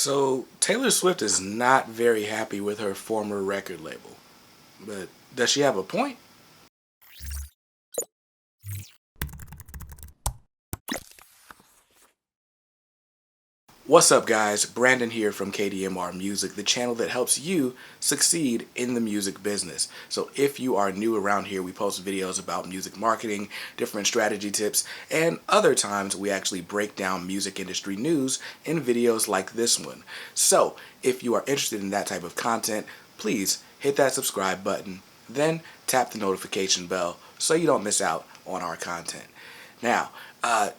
So Taylor Swift is not very happy with her former record label. But does she have a point? What's up guys? Brandon here from KDMR Music, the channel that helps you succeed in the music business. So if you are new around here, we post videos about music marketing, different strategy tips, and other times we actually break down music industry news in videos like this one. So if you are interested in that type of content, please hit that subscribe button, then tap the notification bell so you don't miss out on our content. Now,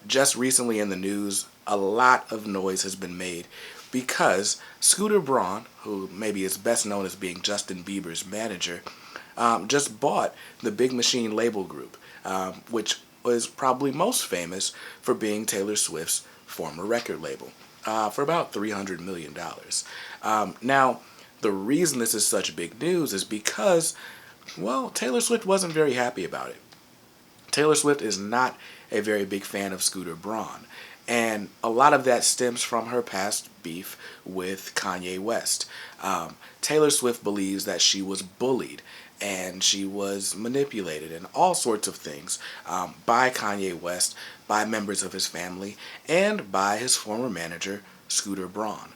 just recently in the news, a lot of noise has been made because Scooter Braun, who maybe is best known as being Justin Bieber's manager, just bought the Big Machine label group, which was probably most famous for being Taylor Swift's former record label, for about $300 million. Now, the reason this is such big news is because, well, Taylor Swift wasn't very happy about it. Taylor Swift is not a very big fan of Scooter Braun. And a lot of that stems from her past beef with Kanye West. Taylor Swift believes that she was bullied and she was manipulated and all sorts of things by Kanye West, by members of his family, and by his former manager, Scooter Braun.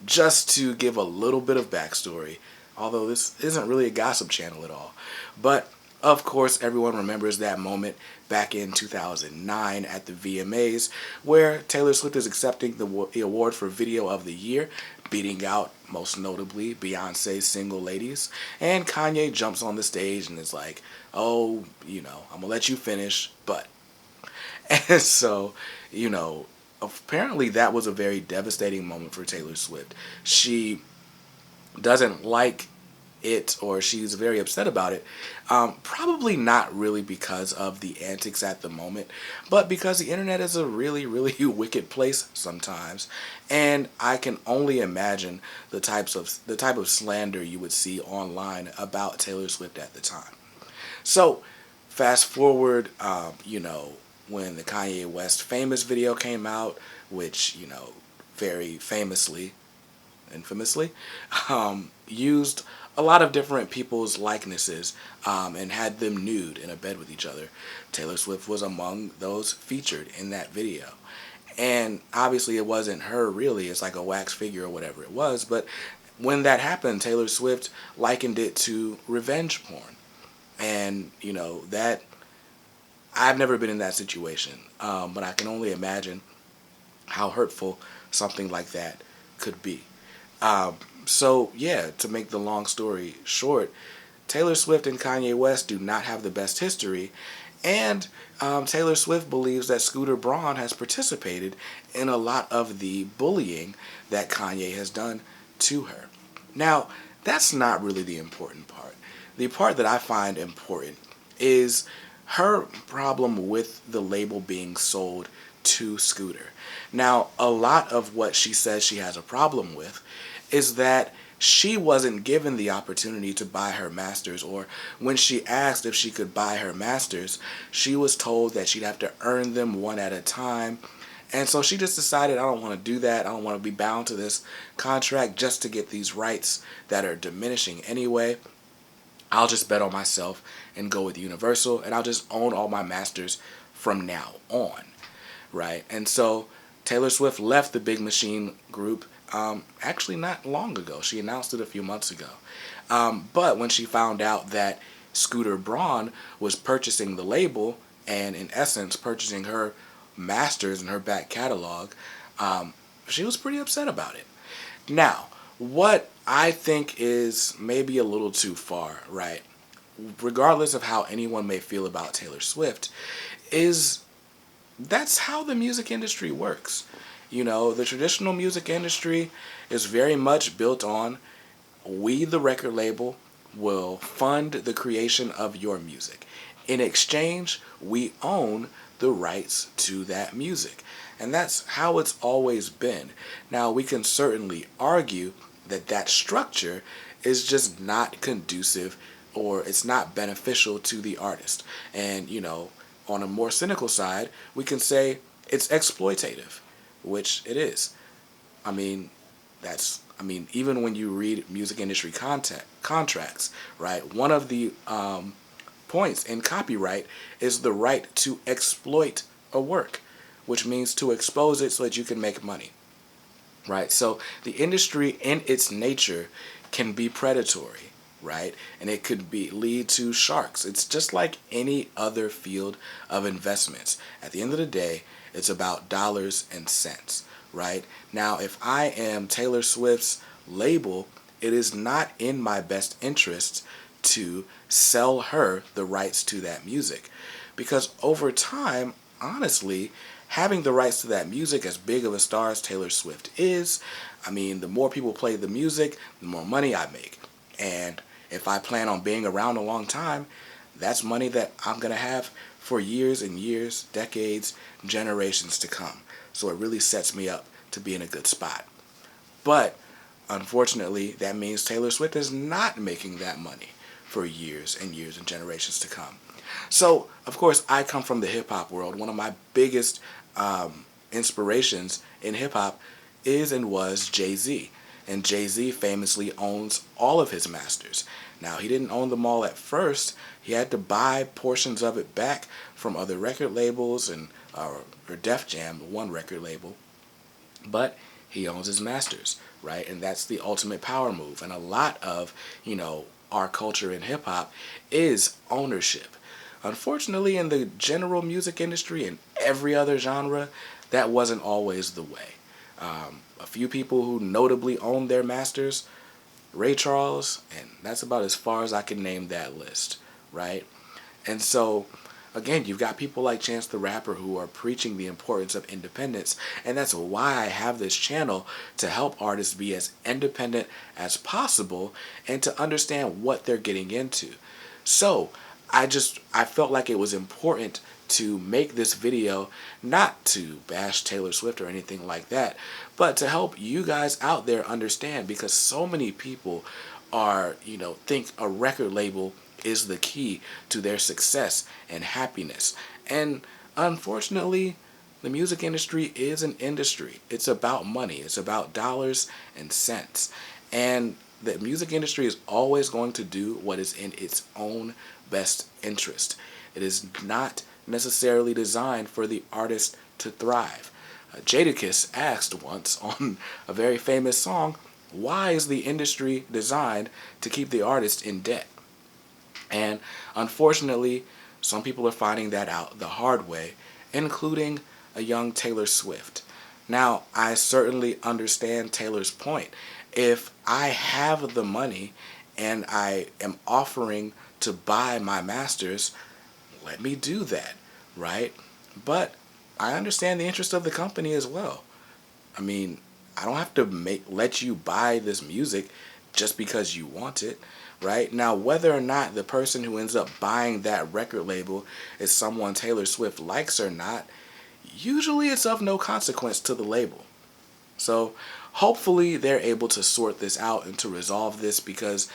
Just to give a little bit of backstory, although this isn't really a gossip channel at all, but of course, everyone remembers that moment back in 2009 at the VMAs where Taylor Swift is accepting the award for Video of the Year, beating out, most notably, Beyonce's Single Ladies. And Kanye jumps on the stage and is like, oh, I'm going to let you finish, but. And so, apparently that was a very devastating moment for Taylor Swift. She doesn't like it, or she's very upset about it, probably not really because of the antics at the moment, but because the internet is a really, really wicked place sometimes, and I can only imagine the type of slander you would see online about Taylor Swift at the time. So, fast forward, when the Kanye West famous video came out, which very infamously, used a lot of different people's likenesses and had them nude in a bed with each other. Taylor Swift was among those featured in that video. And obviously it wasn't her really, it's like a wax figure or whatever it was, but when that happened, Taylor Swift likened it to revenge porn. And, that, I've never been in that situation, but I can only imagine how hurtful something like that could be. So, yeah, to make the long story short, Taylor Swift and Kanye West do not have the best history, and Taylor Swift believes that Scooter Braun has participated in a lot of the bullying that Kanye has done to her. Now, that's not really the important part. The part that I find important is her problem with the label being sold to Scooter. Now, a lot of what she says she has a problem with is that she wasn't given the opportunity to buy her masters, or when she asked if she could buy her masters, she was told that she'd have to earn them one at a time. And so she just decided, I don't want to do that. I don't want to be bound to this contract just to get these rights that are diminishing anyway. I'll just bet on myself and go with Universal, and I'll just own all my masters from now on, right? And so Taylor Swift left the Big Machine group actually not long ago. She announced it a few months ago. But when she found out that Scooter Braun was purchasing the label and in essence purchasing her masters and her back catalog, she was pretty upset about it. Now, what I think is maybe a little too far, right? Regardless of how anyone may feel about Taylor Swift, is that's how the music industry works. The traditional music industry is very much built on, we, the record label, will fund the creation of your music. In exchange, we own the rights to that music. And that's how it's always been. Now, we can certainly argue that that structure is just not conducive, or it's not beneficial to the artist. And, on a more cynical side, we can say it's exploitative, which it is. I mean, even when you read music industry contracts, right? One of the points in copyright is the right to exploit a work, which means to expose it so that you can make money, right? So the industry in its nature can be predatory, right? And it could lead to sharks. It's just like any other field of investments. At the end of the day, it's about dollars and cents, right? Now, if I am Taylor Swift's label, it is not in my best interest to sell her the rights to that music, because over time, honestly, having the rights to that music, as big of a star as Taylor Swift is, the more people play the music, the more money I make. And if I plan on being around a long time, that's money that I'm going to have for years and years, decades, generations to come. So it really sets me up to be in a good spot. But unfortunately, that means Taylor Swift is not making that money for years and years and generations to come. So, of course, I come from the hip-hop world. One of my biggest inspirations in hip-hop is and was Jay-Z. And Jay-Z famously owns all of his masters. Now, he didn't own them all at first. He had to buy portions of it back from other record labels and or Def Jam, one record label. But he owns his masters, right? And that's the ultimate power move. And a lot of, our culture in hip-hop is ownership. Unfortunately, in the general music industry and every other genre, that wasn't always the way. A few people who notably own their masters, Ray Charles, and that's about as far as I can name that list, right? And so, again, you've got people like Chance the Rapper who are preaching the importance of independence, and that's why I have this channel, to help artists be as independent as possible and to understand what they're getting into. So, I felt like it was important to make this video, not to bash Taylor Swift or anything like that, but to help you guys out there understand, because so many people think a record label is the key to their success and happiness. And unfortunately, the music industry is an industry. It's about money. It's about dollars and cents. And the music industry is always going to do what is in its own best interest. It is not necessarily designed for the artist to thrive. Jadakiss asked once on a very famous song, why is the industry designed to keep the artist in debt? And unfortunately, some people are finding that out the hard way, including a young Taylor Swift. Now, I certainly understand Taylor's point. If I have the money and I am offering to buy my masters, let me do that, right? But I understand the interest of the company as well. I don't have to let you buy this music just because you want it, right? Now, whether or not the person who ends up buying that record label is someone Taylor Swift likes or not, usually it's of no consequence to the label. So hopefully they're able to sort this out and to resolve this, because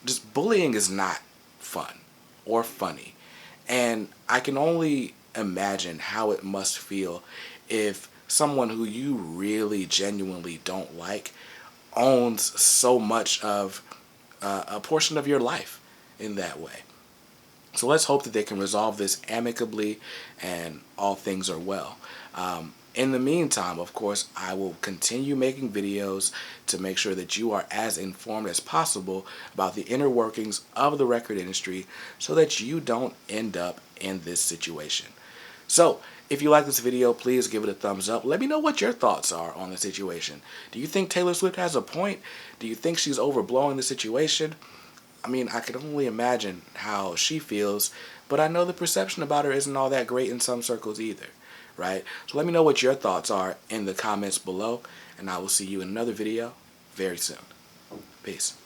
just bullying is not fun or funny. And I can only imagine how it must feel if someone who you really genuinely don't like owns so much of a portion of your life in that way. So let's hope that they can resolve this amicably and all things are well. In the meantime, of course, I will continue making videos to make sure that you are as informed as possible about the inner workings of the record industry so that you don't end up in this situation. So, if you like this video, please give it a thumbs up. Let me know what your thoughts are on the situation. Do you think Taylor Swift has a point? Do you think she's overblowing the situation? I can only imagine how she feels, but I know the perception about her isn't all that great in some circles either, right? So let me know what your thoughts are in the comments below, and I will see you in another video very soon. Peace.